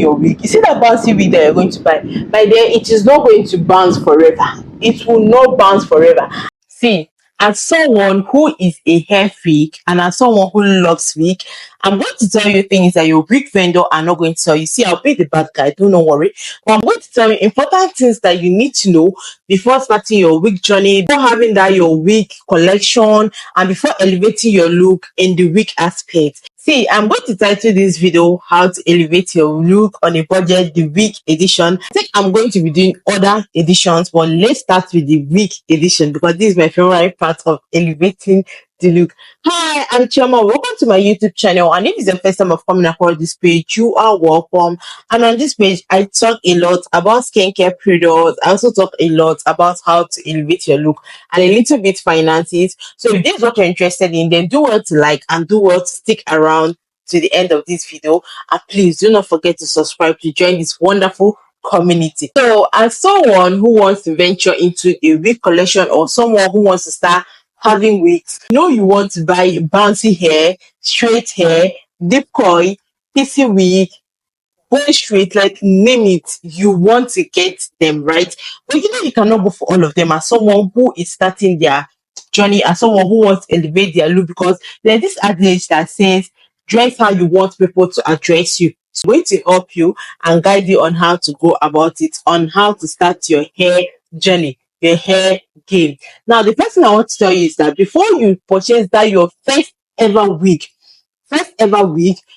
your wig, you see that bouncy wig that you're going to buy, my dear, it is not going to bounce forever. It will not bounce forever. See, as someone who is a hair freak and as someone who loves wig, I'm going to tell you things that your wig vendor are not going to tell you. See, I'll be the bad guy, do not worry. But I'm going to tell you important things that you need to know before starting your wig journey, before having that your wig collection, and before elevating your look in the wig aspect. See, I'm going to title this video How to Elevate Your Look on a Budget, the wig edition. I think I'm going to be doing other editions, but let's start with the wig edition because this is my favorite part of elevating the look. Hi, I'm Chioma. Welcome to my YouTube channel. And if it's the first time of coming across this page, you are welcome. And on this page, I talk a lot about skincare products. I also talk a lot about how to elevate your look and a little bit finances. So if this is what you're interested in, then do well to like and do well to stick around to the end of this video. And please do not forget to subscribe to join this wonderful community. So as someone who wants to venture into a wig collection or someone who wants to start having wigs, you want to buy bouncy hair, straight hair, deep coil, pixie wig, boy straight, like name it, you want to get them right. But you cannot go for all of them as someone who is starting their journey, as someone who wants to elevate their look, because there's this adage that says dress how you want people to address you. It's going to help you and guide you on how to go about it, on how to start your hair journey, your hair game. Now, the first thing I want to tell you is that before you purchase that your first ever wig,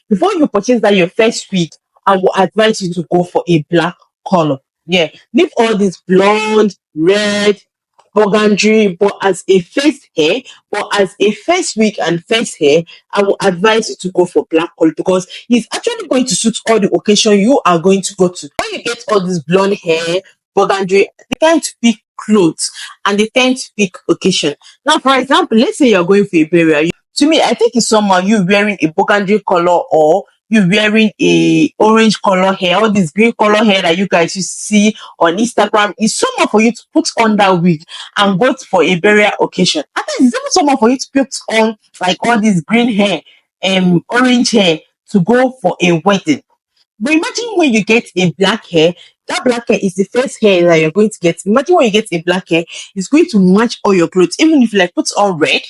before you purchase that your first wig, I will advise you to go for a black color. Yeah, leave all this blonde, red, burgundy, but as a first wig and first hair, I will advise you to go for black color because it's actually going to suit all the occasion you are going to go to. When you get all this blonde hair, burgundy, they tend to pick clothes and they tend to pick occasion. Now, for example, let's say you're going for a burial. To me, I think it's someone you wearing a burgundy color or you wearing a orange color hair, all this green color hair that you guys see on Instagram, is someone for you to put on that wig and go for a burial occasion. I think it's even someone for you to put on like all this green hair and orange hair to go for a wedding. But imagine when you get a black hair, that black hair is the first hair that you're going to get. Imagine when you get a black hair, it's going to match all your clothes. Even if you like put on red,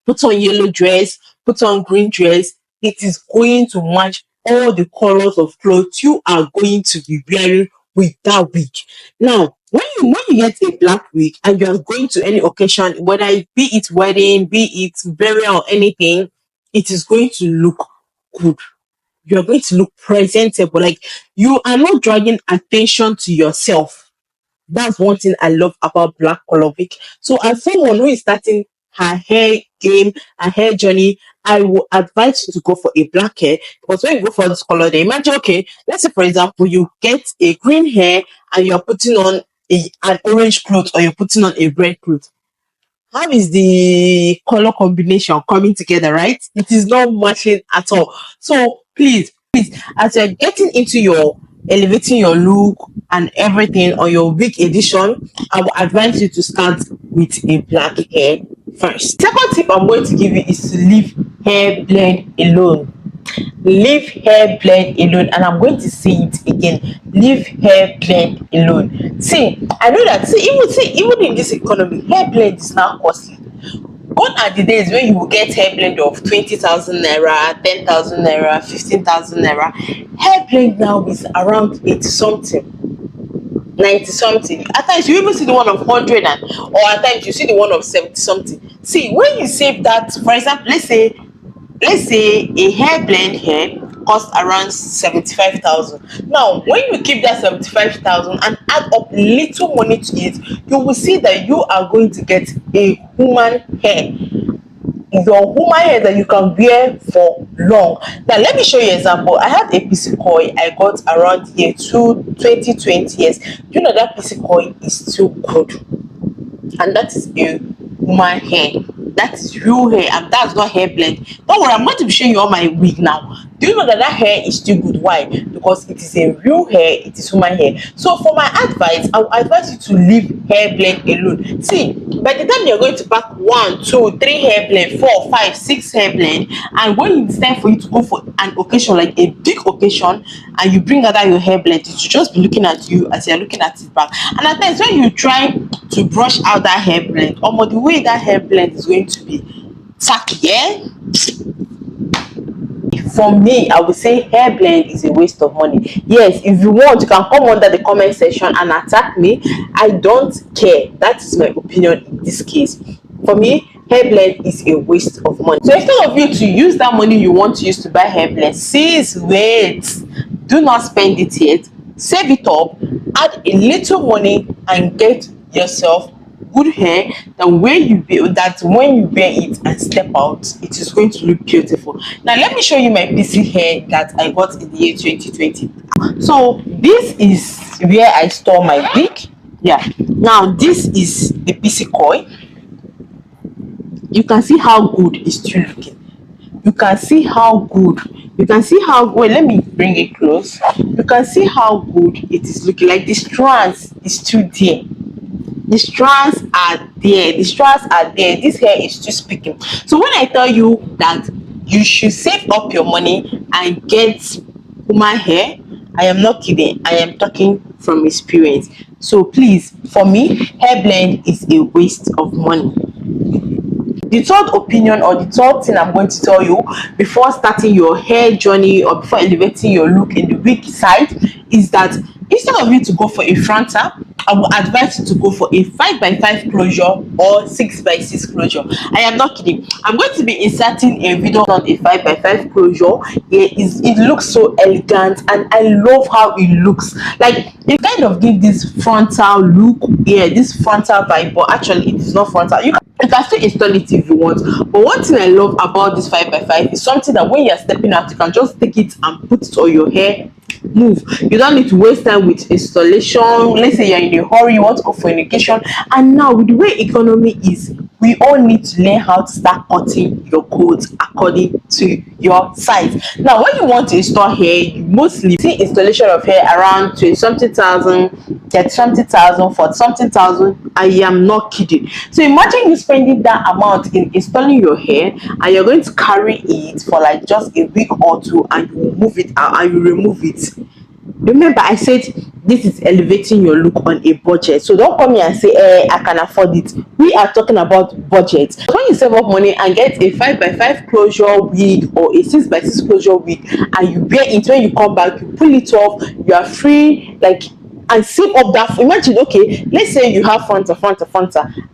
put on yellow dress, put on green dress, it is going to match all the colors of clothes you are going to be wearing with that wig. Now, when you get a black wig and you are going to any occasion, whether it be it wedding, be it burial or anything, it is going to look good. You are going to look presentable. Like you are not dragging attention to yourself. That's one thing I love about black color wig. So as someone who is starting her hair game, her hair journey, I will advise you to go for a black hair because when you go for this color, they imagine, okay, let's say for example, you get a green hair and you're putting on an orange cloth or you're putting on a red cloth. How is the color combination coming together, right? It is not matching at all. So please, as you're getting into your elevating your look and everything on your wig edition, I will advise you to start with a black hair first. Second tip I'm going to give you is to leave hair blend alone. Leave hair blend alone, and I'm going to say it again, leave hair blend alone. See, I know that even in this economy, hair blend is now costly. Gone are the days when you will get hair blend of 20,000 naira, 10,000 naira, 15,000 naira. Hair blend now is around 80 something, 90 something. At times you even see the one of 100 or at times you see the one of 70 something. See, when you save that, for example, let's say a hair blend hair costs around 75,000. Now, when you keep that 75,000 and add up little money to it, you will see that you are going to get a human hair. Your human hair that you can wear for long. Now, let me show you an example. I had a PC coil I got around year 2020 years. You know that PC coil is still good, and that is a human hair. That is real hair, and that's not hair blend. Don't worry, I'm going to be showing you all my wig now. Do you know that hair is still good? Why? Because because it is a real hair, it is human hair. So for my advice, I would advise you to leave hair blend alone. See, by the time you're going to pack 1, 2, 3 hair blend, 4, 5, 6 hair blend, and when it's time for you to go for an occasion, like a big occasion, and you bring out your hair blend, it should just be looking at you as you're looking at it back. And at times when you try to brush out that hair blend, or the way that hair blend is going to be tacky, yeah, for me, I would say hair blend is a waste of money. Yes, if you want, you can come under the comment section and attack me. I don't care. That is my opinion in this case. For me, hair blend is a waste of money. So instead of you to use that money you want to use to buy hair blend, sis, wait. Do not spend it yet. Save it up, add a little money, and get yourself good hair that when you wear it and step out, it is going to look beautiful. Now let me show you my PC hair that I got in the year 2020. So this is where I store my wig. Yeah, now this is the PC coil. You can see how good it's still looking. You can see how good, wait, let me bring it close. You can see how good it is looking. Like the strands is still there. The strands are there. This hair is still speaking. So when I tell you that you should save up your money and get human hair, I am not kidding. I am talking from experience. So please, for me, hair blend is a waste of money. The third opinion, or the third thing I'm going to tell you before starting your hair journey or before elevating your look in the wig side, is that instead of you to go for a frontal, I would advise you to go for a 5x5 closure or 6x6 closure. I am not kidding. I'm going to be inserting a video on a 5x5 closure. Yeah, it looks so elegant and I love how it looks. Like it kind of gives this frontal look, yeah, this frontal vibe, but actually it is not frontal. You can still install it if you want. But one thing I love about this 5x5 is something that when you're stepping out, you can just take it and put it on your hair. Move. You don't need to waste time with installation. Let's say you're in a hurry, you want to go for an occasion, and now with the way economy is, we all need to learn how to start cutting your coats according to your size. Now when you want to install hair, you mostly see installation of hair around 20 something thousand, 30 something thousand, 40 something thousand. I am not kidding. So imagine you spending that amount in installing your hair, and you're going to carry it for like just a week or two, and you move it out and you remove it. Remember, I said this is elevating your look on a budget. So don't come here and say, I can afford it. We are talking about budget. When you save up money and get a 5x5 closure wig or a 6x6 closure wig, and you wear it, when you come back, you pull it off, you are free, like, and save up that. Imagine, okay, let's say you have frontal,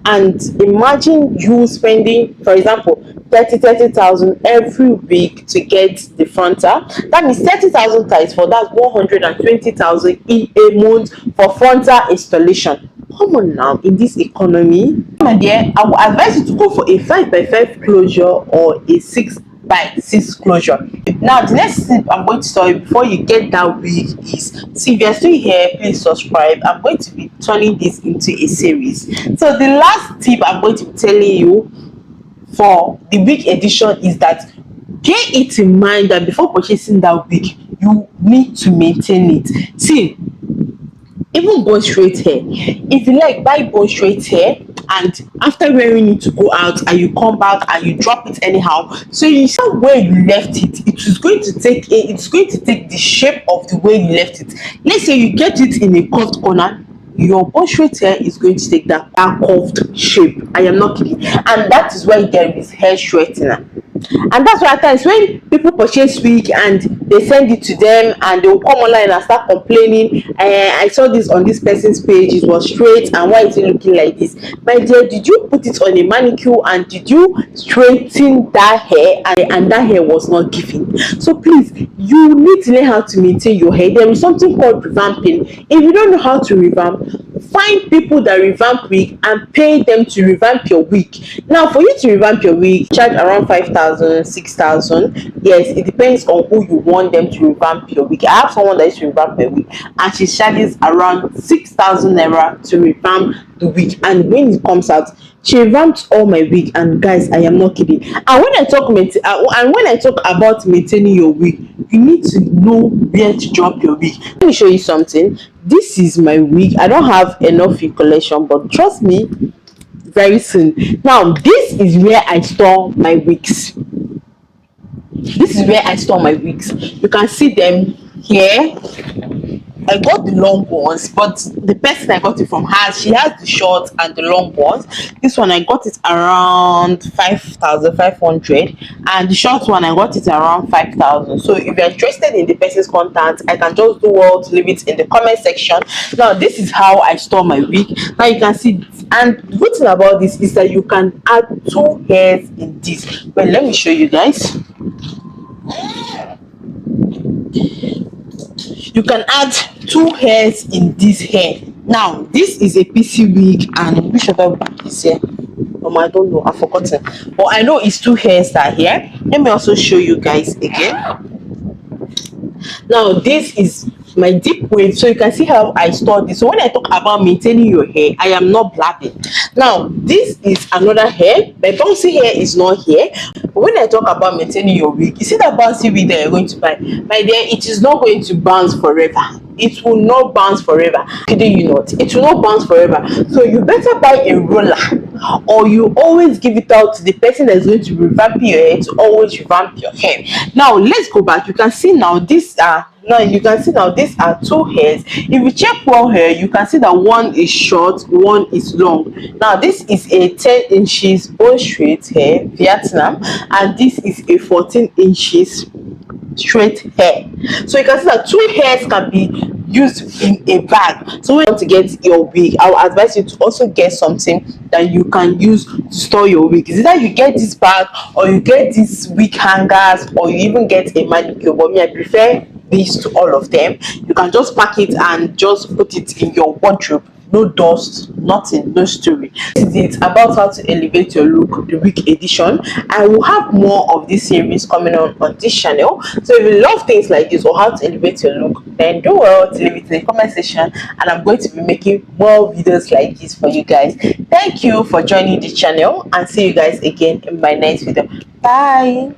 and imagine you spending, for example, 30,000 every week to get the frontal. That means 30,000 times for that 120,000 in a month for frontal installation. Come on now, in this economy, my dear, I would advise you to go for a 5x5 closure or a 6x6 closure. Now the next tip I'm going to tell you before you get that wig is, see, if you're still here, please subscribe. I'm going to be turning this into a series. So the last tip I'm going to be telling you for the wig edition is that bear it in mind that before purchasing that wig, you need to maintain it. See, even bone straight hair, if you like, buy bone straight hair, and after wearing it to go out and you come back and you drop it anyhow, so you see where you left it, it's going to take the shape of the way you left it. Let's say you get it in a curved corner, your bone straight hair is going to take that curved shape. I am not kidding. And that is why there is hair straightener. And that's why at times when people purchase wig and they send it to them and they will come online and start complaining, I saw this on this person's page, it was straight, and why is it looking like this? My dear, did you put it on a manicure and did you straighten that hair, and that hair was not giving? So please, you need to learn how to maintain your hair. There is something called revamping. If you don't know how to revamp, find people that revamp wig and pay them to revamp your wig. Now for you to revamp your wig, charge around 5,000, 6,000. Yes, it depends on who you want them to revamp your wig. I have someone that used to revamp my wig and she charges around 6,000 naira to revamp the wig, and when it comes out, she revamped all my wig. And guys, I am not kidding. And when I talk about maintaining your wig, you need to know where to drop your wig. Let me show you something. This is my wig. I don't have enough wig collection, but trust me, very soon. Now this is where I store my wigs. This is where I store my wigs. You can see them here. I got the long ones, but the person I got it from she has the short and the long ones. This one I got it around 5,500, and the short one I got it around 5,000. So if you're interested in the person's contact, I can just do well to leave it in the comment section. Now this is how I store my wig. Now you can see, and the good thing about this is that you can add 2 hairs in this. Well, let me show you guys. You can add 2 hairs in this hair. Now this is a PC wig, and which other wig is here? I don't know, I've forgotten, but I know it's 2 hairs that are here. Let me also show you guys again. Now this is my deep wave, so you can see how I store this. So when I talk about maintaining your hair, I am not blabbing. Now this is another hair. My bouncy hair is not here, but when I talk about maintaining your wig, you see that bouncy wig that you're going to buy, my dear, it is not going to bounce forever. It will not bounce forever. Kidding you not, it will not bounce forever. So you better buy a roller, or you always give it out to the person that's going to revamp your hair to always revamp your hair. Now let's go back. You can see now these are these are 2 hairs. If you check one hair, you can see that one is short, one is long. Now this is a 10 inches bone straight hair, Vietnam, and this is a 14 inches straight hair. So you can see that 2 hairs can be used in a bag. So when you want to get your wig, I will advise you to also get something that you can use to store your wig. Is either you get this bag, or you get these wig hangers, or you even get a manicure. But me, I prefer these to all of them. You can just pack it and just put it in your wardrobe. No dust, nothing, no story. This is it about how to elevate your look, the wig edition. I will have more of this series coming on this channel. So if you love things like this, or how to elevate your look, then do well to leave it in the comment section, and I'm going to be making more videos like this for you guys. Thank you for joining the channel, and see you guys again in my next video. Bye.